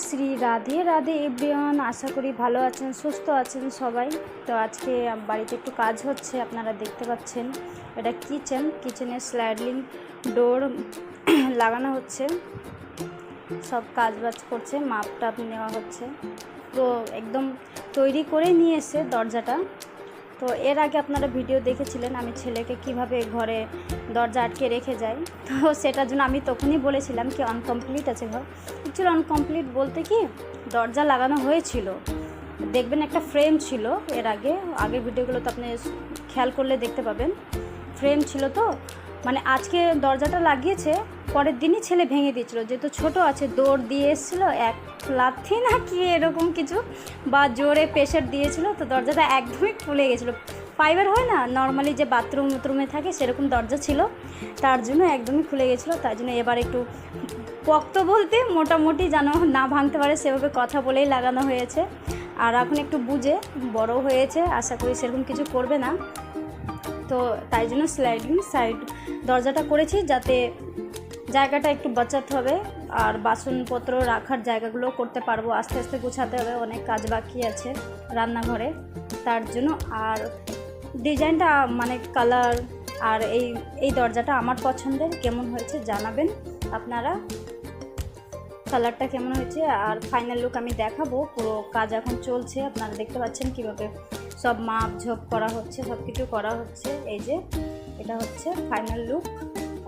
Shri Radhe Radhe everyone, আশা করি ভালো আছেন, সুস্থ আছেন সবাই। তো আজকে বাড়িতে একটু কাজ হচ্ছে, আপনারা দেখতে পাচ্ছেন। এটা কিচেনের স্লাইডিং ডোর লাগানো হচ্ছে, সব কাজ বাজ করছে, মাপ টাপ নেওয়া হচ্ছে। তো একদম তৈরি করে নিয়ে এসে দরজাটা। তো এর আগে আপনারা ভিডিও দেখেছিলেন আমি ছেলেকে কিভাবে ঘরে দরজা আটকে রেখে যাই। তো সেটার জন্য আমি তখনই বলেছিলাম কি আনকমপ্লিট আছে ঘর। অ্যাকচুয়ালি আনকমপ্লিট বলতে কি, দরজা লাগানো হয়েছিল, দেখবেন একটা ফ্রেম ছিল। এর আগের ভিডিওগুলো তো আপনি খেয়াল করলে দেখতে পাবেন, ফ্রেম ছিল। তো মানে আজকে দরজাটা লাগিয়েছে, পরের দিনই ছেলে ভেঙে দিয়েছিল, যেহেতু ছোট আছে, দৌড় দিয়ে এসেছিলো, এক লাথি না কি এরকম কিছু বা জোরে প্রেশার দিয়েছিল, তো দরজাটা একদমই খুলে গেছিলো। ফাইবার হয় না নর্মালি যে বাথরুমে থাকে, সেরকম দরজা ছিল, তার জন্য একদমই খুলে গেছিলো। তাই জন্য এবার একটু পক্ত বলতে মোটামুটি যেন না ভাঙতে পারে সেভাবে কথা বলেই লাগানো হয়েছে। আর এখন একটু বুঝে বড় হয়েছে, আশা করি সেরকম কিছু করবে না। তো তাই জন্য স্লাইডিং সাইড দরজাটা করেছি, যাতে জায়গাটা একটু বাঁচাতে হবে, আর বাসনপত্র রাখার জায়গাগুলো করতে পারবো। আস্তে আস্তে গুছাতে হবে, অনেক কাজ বাকি আছে রান্নাঘরে, তার জন্য। আর ডিজাইনটা মানে কালার আর এই দরজাটা আমার পছন্দের। কেমন হয়েছে জানাবেন আপনারা, কালারটা কেমন হয়েছে। আর ফাইনাল লুক আমি দেখাবো, পুরো কাজ এখন চলছে, আপনারা দেখতে পাচ্ছেন কীভাবে সব মাপ ঝোপ করা হচ্ছে, সব কিছু করা হচ্ছে। এই যে এটা হচ্ছে ফাইনাল লুক,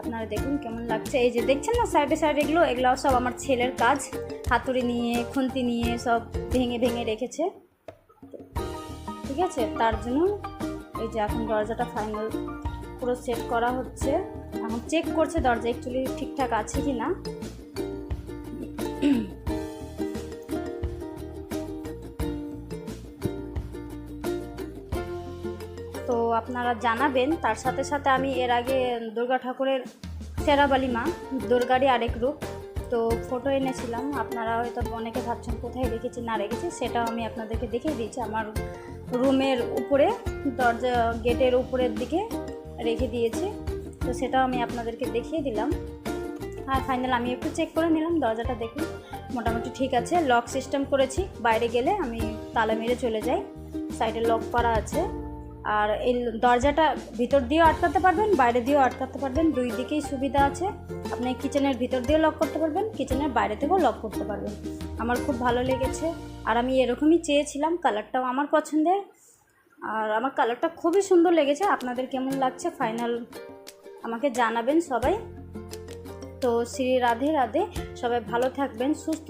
আপনারা দেখুন কেমন লাগছে। এই যে দেখছেন না সাইডে সাইডে এগুলো সব আমার ছেলের কাজ, হাতুড়ি নিয়ে খুন্তি নিয়ে সব ভেঙে ভেঙে রেখেছে, ঠিক আছে। তার জন্য এই যে এখন দরজাটা ফাইনাল পুরো সেট করা হচ্ছে, এখন চেক করছে দরজা অ্যাকচুয়ালি ঠিকঠাক আছে কি না। তো আপনারা জানাবেন। তার সাথে সাথে আমি এর আগে দুর্গা ঠাকুরের শেরাবালি মা, দুর্গারই আরেক রূপ, তো ফটো এনেছিলাম। আপনারা হয়তো অনেকে ভাবছেন কোথায় রেখেছি না রেখেছি, সেটাও আমি আপনাদেরকে দেখিয়ে দিয়েছি। আমার রুমের উপরে, দরজা গেটের উপরের দিকে রেখে দিয়েছি, তো সেটাও আমি আপনাদেরকে দেখিয়ে দিলাম। আর ফাইনাল আমি একটু চেক করে নিলাম, দরজাটা দেখুন মোটামুটি ঠিক আছে। লক সিস্টেম করেছি, বাইরে গেলে আমি তালা মেরে চলে যাই, সাইডে লক করা আছে। আর এই দরজাটা ভিতর দিয়েও আটকাতে পারবেন, বাইরে দিয়েও আটকাতে পারবেন, দুই দিকেই সুবিধা আছে। আপনি কিচেনের ভিতর দিয়েও লক করতে পারবেন, কিচেনের বাইরে থেকেও লক করতে পারবেন। আমার খুব ভালো লেগেছে, আর আমি এরকমই চেয়েছিলাম, কালারটাও আমার পছন্দের, আর আমার কালারটা খুবই সুন্দর লেগেছে। আপনাদের কেমন লাগছে ফাইনাল আমাকে জানাবেন সবাই। তো শ্রী রাধে রাধে, সবাই ভালো থাকবেন, সুস্থ